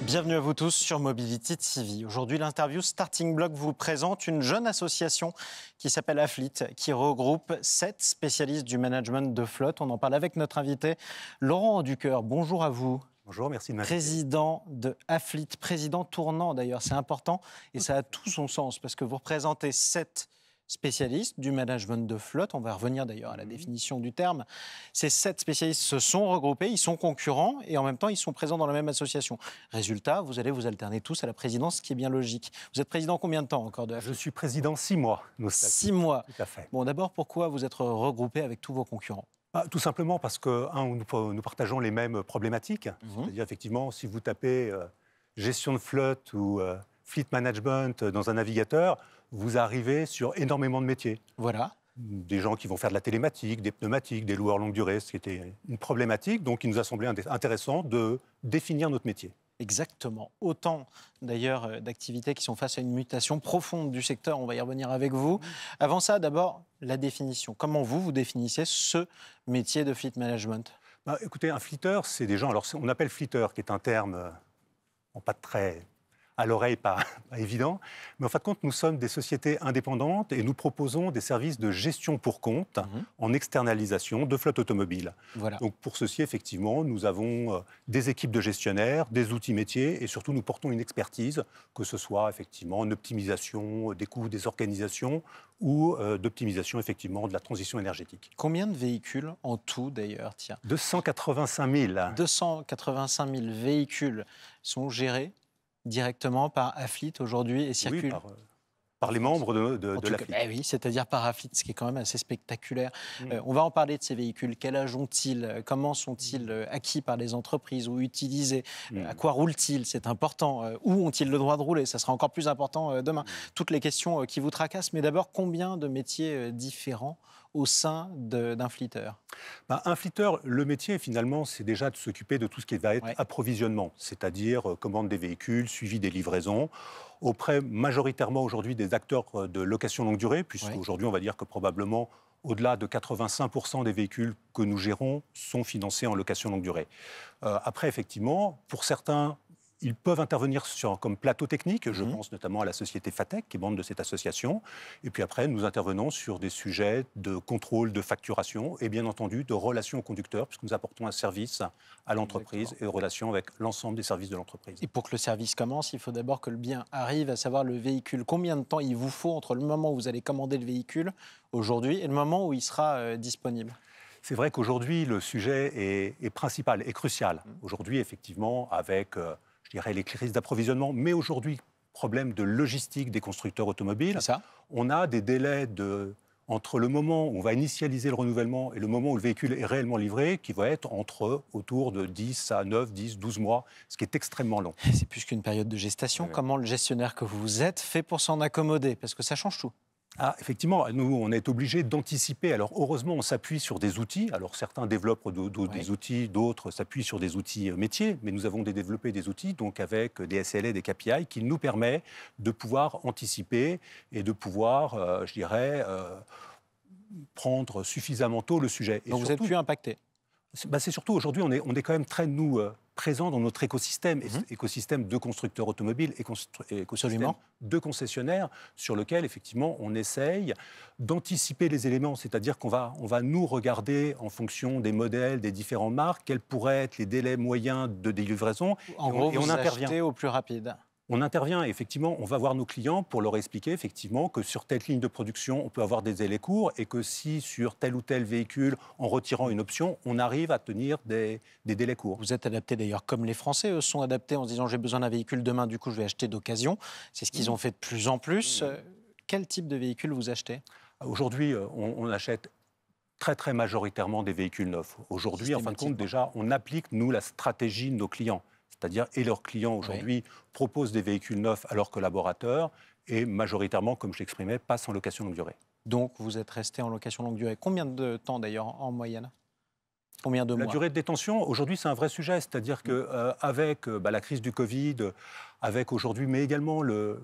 Bienvenue à vous tous sur Mobility TV. Aujourd'hui, l'interview Starting Block vous présente une jeune association qui s'appelle Aflit, qui regroupe 7 spécialistes du management de flotte. On en parle avec notre invité, Laurent Ducœur. Bonjour à vous. Bonjour, merci de m'inviter. Président de Aflit, président tournant d'ailleurs, c'est important et ça a tout son sens parce que vous représentez 7 spécialistes du management de flotte. On va revenir d'ailleurs à la définition du terme. Ces 7 spécialistes se sont regroupés, ils sont concurrents et en même temps ils sont présents dans la même association. Résultat, vous allez vous alterner tous à la présidence, ce qui est bien logique. Vous êtes président combien de temps encore de Aflit ? Je suis président 6 mois. 6 mois. Tout à fait. Bon, d'abord, pourquoi vous êtes regroupé avec tous vos concurrents ? Tout simplement parce que, nous partageons les mêmes problématiques. C'est-à-dire, effectivement, si vous tapez gestion de flotte ou fleet management dans un navigateur, vous arrivez sur énormément de métiers. Voilà. Des gens qui vont faire de la télématique, des pneumatiques, des loueurs longue durée, ce qui était une problématique. Donc, il nous a semblé intéressant de définir notre métier. Exactement. Autant, d'ailleurs, d'activités qui sont face à une mutation profonde du secteur. On va y revenir avec vous. Avant ça, d'abord, la définition. Comment vous définissez ce métier de fleet management ? Écoutez, un fleeter, c'est des gens... Alors, on appelle fleeter, qui est un terme pas très... à l'oreille, pas évident. Mais en fin de compte, nous sommes des sociétés indépendantes et nous proposons des services de gestion pour compte en externalisation de flotte automobile. Voilà. Donc pour ceci, effectivement, nous avons des équipes de gestionnaires, des outils métiers et surtout nous portons une expertise, que ce soit effectivement en optimisation des coûts des organisations ou d'optimisation effectivement de la transition énergétique. Combien de véhicules en tout d'ailleurs, tiens ? 285 000. 285 000 véhicules sont gérés directement par Aflit aujourd'hui et circulent. Oui, par les membres de l'Aflit. Oui, c'est-à-dire par Aflit, ce qui est quand même assez spectaculaire. On va en parler de ces véhicules. Quel âge ont-ils ? Comment sont-ils acquis par les entreprises ou utilisés ? À quoi roulent-ils ? C'est important. Où ont-ils le droit de rouler ? Ça sera encore plus important demain. Toutes les questions qui vous tracassent. Mais d'abord, combien de métiers différents au sein d'un fleeter ? Un fleeter, le métier, finalement, c'est déjà de s'occuper de tout ce qui va être approvisionnement, c'est-à-dire commande des véhicules, suivi des livraisons, auprès majoritairement aujourd'hui des acteurs de location longue durée, puisqu'aujourd'hui, on va dire que probablement au-delà de 85% des véhicules que nous gérons sont financés en location longue durée. Après, effectivement, pour certains, ils peuvent intervenir comme plateau technique. Je pense notamment à la société Fatec, qui est membre de cette association. Et puis après, nous intervenons sur des sujets de contrôle, de facturation et bien entendu de relations aux conducteurs, puisque nous apportons un service à l'entreprise et de relations avec l'ensemble des services de l'entreprise. Et pour que le service commence, il faut d'abord que le bien arrive, à savoir le véhicule. Combien de temps il vous faut entre le moment où vous allez commander le véhicule aujourd'hui et le moment où il sera disponible ? C'est vrai qu'aujourd'hui, le sujet est principal, est crucial. Aujourd'hui, effectivement, avec... je dirais les crises d'approvisionnement, mais aujourd'hui, problème de logistique des constructeurs automobiles. On a des délais entre le moment où on va initialiser le renouvellement et le moment où le véhicule est réellement livré, qui va être autour de 10 à 9, 10, 12 mois, ce qui est extrêmement long. C'est plus qu'une période de gestation. Comment le gestionnaire que vous êtes fait pour s'en accommoder ? Parce que ça change tout. Effectivement, nous, on est obligé d'anticiper. Alors, heureusement, on s'appuie sur des outils. Alors, certains développent des outils, d'autres s'appuient sur des outils métiers, mais nous avons développé des outils, donc avec des SLA, des KPI, qui nous permettent de pouvoir anticiper et de pouvoir, prendre suffisamment tôt le sujet. Donc, vous êtes plus impacté ? C'est surtout aujourd'hui, on est quand même très, présents dans notre écosystème, écosystème de constructeurs automobiles et écosystème de concessionnaires, sur lequel, effectivement, on essaye d'anticiper les éléments. C'est-à-dire qu'on va nous regarder en fonction des modèles, des différentes marques, quels pourraient être les délais moyens de livraison. En gros, vous achetez au plus rapide. On intervient, effectivement, on va voir nos clients pour leur expliquer, effectivement, que sur telle ligne de production, on peut avoir des délais courts et que si sur tel ou tel véhicule, en retirant une option, on arrive à tenir des délais courts. Vous êtes adapté d'ailleurs comme les Français, eux, sont adaptés en se disant j'ai besoin d'un véhicule demain, du coup je vais acheter d'occasion. C'est ce qu'ils ont fait de plus en plus. Quel type de véhicule vous achetez ? Aujourd'hui, on achète très, très majoritairement des véhicules neufs. Aujourd'hui, en fin de compte, déjà, on applique, nous, la stratégie de nos clients. C'est-à-dire, et leurs clients aujourd'hui proposent des véhicules neufs à leurs collaborateurs et majoritairement, comme je l'exprimais, passent en location longue durée. Donc, vous êtes resté en location longue durée. Combien de temps d'ailleurs en moyenne ? Combien de mois ? La durée de détention, aujourd'hui, c'est un vrai sujet. C'est-à-dire qu'avec la crise du Covid, avec aujourd'hui, mais également le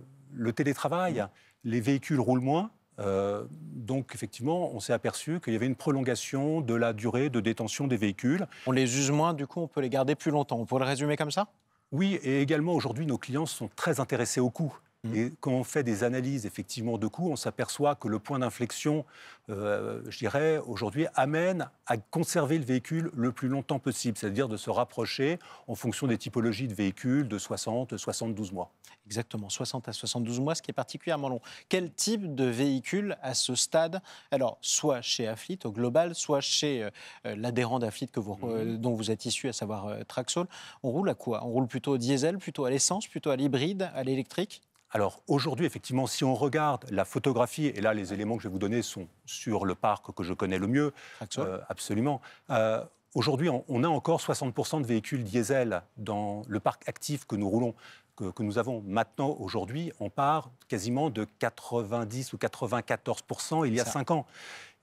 télétravail, les véhicules roulent moins. Donc, effectivement, on s'est aperçu qu'il y avait une prolongation de la durée de détention des véhicules. On les use moins, du coup, on peut les garder plus longtemps. On peut le résumer comme ça ? Oui, et également aujourd'hui, nos clients sont très intéressés au coût. Et quand on fait des analyses effectivement de coûts, on s'aperçoit que le point d'inflexion, je dirais, aujourd'hui, amène à conserver le véhicule le plus longtemps possible, c'est-à-dire de se rapprocher en fonction des typologies de véhicules de 60, 72 mois. Exactement, 60 à 72 mois, ce qui est particulièrement long. Quel type de véhicule à ce stade, alors soit chez Aflit au global, soit chez l'adhérent d'Aflit dont vous êtes issu, à savoir Traxol, on roule à quoi? On roule plutôt au diesel, plutôt à l'essence, plutôt à l'hybride, à l'électrique? Alors aujourd'hui, effectivement, si on regarde la photographie, et là les éléments que je vais vous donner sont sur le parc que je connais le mieux, absolument. Aujourd'hui, on a encore 60% de véhicules diesel dans le parc actif que nous roulons, que nous avons. Maintenant, aujourd'hui, on part quasiment de 90 ou 94% il y a 5 ans.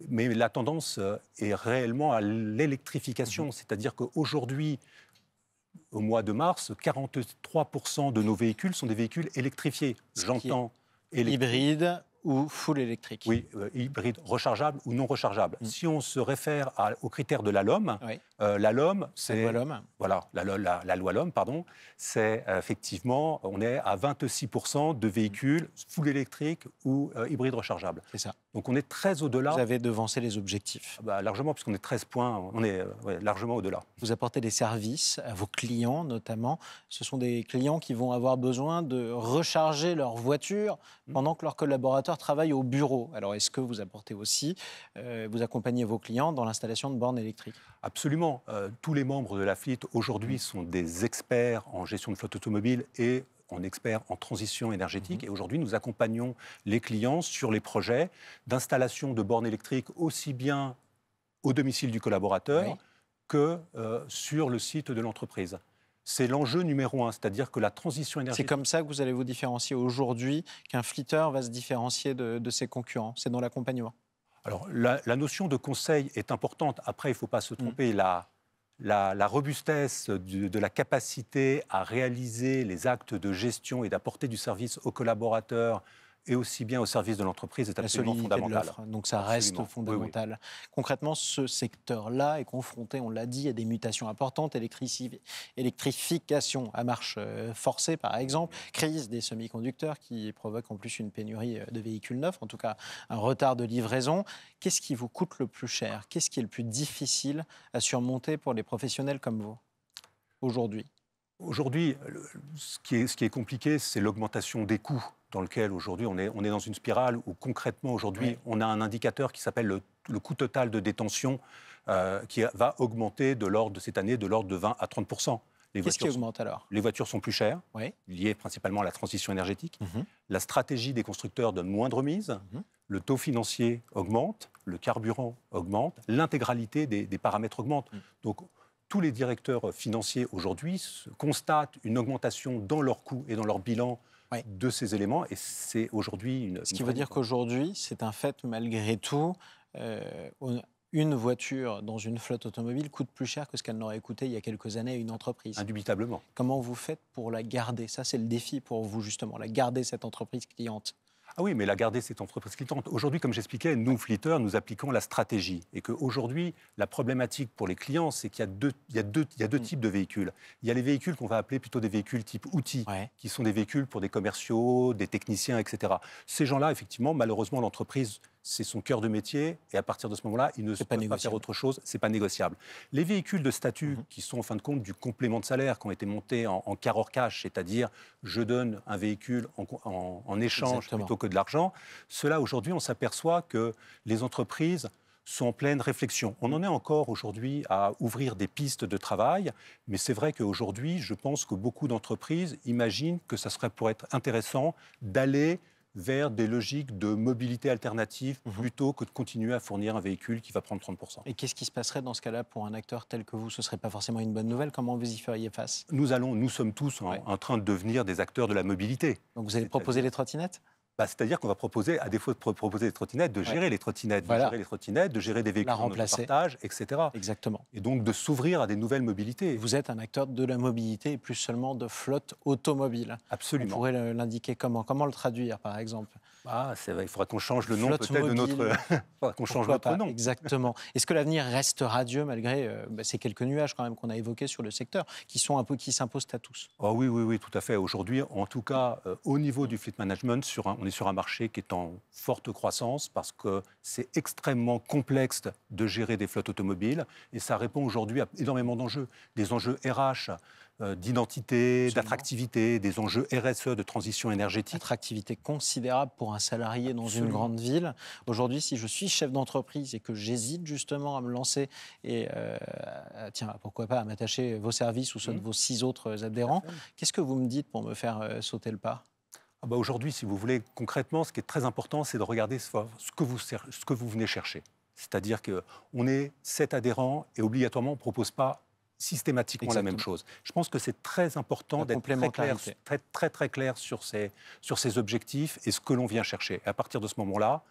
Mais la tendance est réellement à l'électrification, c'est-à-dire qu'aujourd'hui, au mois de mars, 43% de nos véhicules sont des véhicules électrifiés. J'entends hybride ou full électrique. Oui, hybride rechargeable ou non rechargeable. Si on se réfère aux critères de la LOM, la LOM, c'est voilà, la loi LOM, pardon, c'est effectivement, on est à 26% de véhicules full électrique ou hybride rechargeable. C'est ça. Donc on est très au-delà. Vous avez devancé les objectifs. Largement, puisqu'on est 13 points, on est largement au-delà. Vous apportez des services à vos clients notamment. Ce sont des clients qui vont avoir besoin de recharger leur voiture pendant que leurs collaborateurs travaillent au bureau. Alors est-ce que vous apportez aussi, vous accompagnez vos clients dans l'installation de bornes électriques? Absolument. Tous les membres de l'Aflit aujourd'hui sont des experts en gestion de flotte automobile et en experts en transition énergétique. Et aujourd'hui, nous accompagnons les clients sur les projets d'installation de bornes électriques aussi bien au domicile du collaborateur que sur le site de l'entreprise. C'est l'enjeu numéro 1, c'est-à-dire que la transition énergétique... C'est comme ça que vous allez vous différencier aujourd'hui, qu'un flitter va se différencier de ses concurrents. C'est dans l'accompagnement. Alors, la notion de conseil est importante. Après, il ne faut pas se tromper. La robustesse de la capacité à réaliser les actes de gestion et d'apporter du service aux collaborateurs et aussi bien au service de l'entreprise est absolument fondamentale. Donc ça reste fondamental. Oui, oui. Concrètement, ce secteur-là est confronté, on l'a dit, à des mutations importantes, électrification à marche forcée par exemple, crise des semi-conducteurs qui provoque en plus une pénurie de véhicules neufs, en tout cas un retard de livraison. Qu'est-ce qui vous coûte le plus cher? Qu'est-ce qui est le plus difficile à surmonter pour les professionnels comme vous aujourd'hui? Aujourd'hui, ce qui est compliqué, c'est l'augmentation des coûts dans lequel aujourd'hui on est dans une spirale où concrètement aujourd'hui on a un indicateur qui s'appelle le coût total de détention qui va augmenter de l'ordre de cette année de l'ordre de 20 à 30%. Qu'est-ce qui augmente alors? Les voitures sont plus chères, liées principalement à la transition énergétique. La stratégie des constructeurs donne moins de remises. Le taux financier augmente, le carburant augmente, l'intégralité des paramètres augmente. Donc tous les directeurs financiers aujourd'hui constatent une augmentation dans leurs coûts et dans leur bilan de ces éléments. Et c'est aujourd'hui Ce qui veut dire qu'aujourd'hui, c'est un fait malgré tout, une voiture dans une flotte automobile coûte plus cher que ce qu'elle n'aurait coûté il y a quelques années à une entreprise. Indubitablement. Comment vous faites pour la garder? Ça, c'est le défi pour vous, justement, la garder, cette entreprise cliente. Ah oui, mais la garder, cette entreprise cliente. Aujourd'hui, comme j'expliquais, nous, Flitter, nous appliquons la stratégie. Et qu'aujourd'hui, la problématique pour les clients, c'est qu'il y a deux types de véhicules. Il y a les véhicules qu'on va appeler plutôt des véhicules type outils, qui sont des véhicules pour des commerciaux, des techniciens, etc. Ces gens-là, effectivement, malheureusement, l'entreprise, c'est son cœur de métier. Et à partir de ce moment-là, ils ne peuvent pas faire autre chose. Ce n'est pas négociable. Les véhicules de statut, qui sont en fin de compte du complément de salaire, qui ont été montés en car hors cash, c'est-à-dire je donne un véhicule en échange plutôt que de l'argent, cela, aujourd'hui, on s'aperçoit que les entreprises sont en pleine réflexion. On en est encore aujourd'hui à ouvrir des pistes de travail, mais c'est vrai qu'aujourd'hui, je pense que beaucoup d'entreprises imaginent que ça serait pour être intéressant d'aller vers des logiques de mobilité alternative plutôt que de continuer à fournir un véhicule qui va prendre 30%. Et qu'est-ce qui se passerait dans ce cas-là pour un acteur tel que vous? Ce ne serait pas forcément une bonne nouvelle. Comment vous y feriez face? Nous sommes tous en train de devenir des acteurs de la mobilité. Donc vous allez proposer les trottinettes? C'est-à-dire qu'on va proposer, à défaut de proposer les trottinettes, de gérer les trottinettes, de gérer des véhicules de partage, etc. Exactement. Et donc de s'ouvrir à des nouvelles mobilités. Vous êtes un acteur de la mobilité et plus seulement de flotte automobile. Absolument. On pourrait l'indiquer comment le traduire, par exemple? Ah, c'est vrai, il faudra qu'on change le nom Flotte peut-être de mobile. notre... il faudra qu'on change Pourquoi notre pas, nom. exactement. Est-ce que l'avenir reste radieux malgré ces quelques nuages quand même qu'on a évoqués sur le secteur, qui sont un peu qui s'imposent à tous? Oh oui, oui, oui, tout à fait. Aujourd'hui, en tout cas, au niveau du fleet management, on est sur un marché qui est en forte croissance parce que c'est extrêmement complexe de gérer des flottes automobiles et ça répond aujourd'hui à énormément d'enjeux. Des enjeux RH, d'identité, Absolument. d'attractivité, des enjeux RSE, de transition énergétique. Attractivité considérable pour un salarié dans une Absolument. grande ville. Aujourd'hui, si je suis chef d'entreprise et que j'hésite justement à me lancer et tiens, pourquoi pas à m'attacher vos services ou ceux de vos 6 autres adhérents, qu'est-ce que vous me dites pour me faire sauter le pas? Ah bah aujourd'hui, si vous voulez, concrètement, ce qui est très important, c'est de regarder ce que vous venez chercher. C'est-à-dire qu'on est 7 adhérents et obligatoirement, on ne propose pas systématiquement la même chose. Je pense que c'est très important d'être très clair sur ces objectifs et ce que l'on vient chercher. Et à partir de ce moment-là,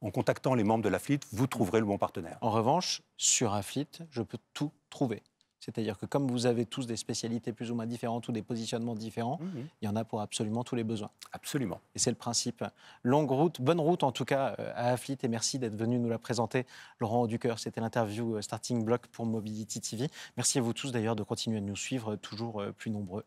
en contactant les membres de la FLIT, vous trouverez le bon partenaire. En revanche, sur Aflit, je peux tout trouver. C'est-à-dire que comme vous avez tous des spécialités plus ou moins différentes ou des positionnements différents, il y en a pour absolument tous les besoins. Absolument. Et c'est le principe. Longue route, bonne route en tout cas à Aflit et merci d'être venu nous la présenter. Laurent Auducœur, c'était l'interview Starting Block pour Mobility TV. Merci à vous tous d'ailleurs de continuer à nous suivre toujours plus nombreux.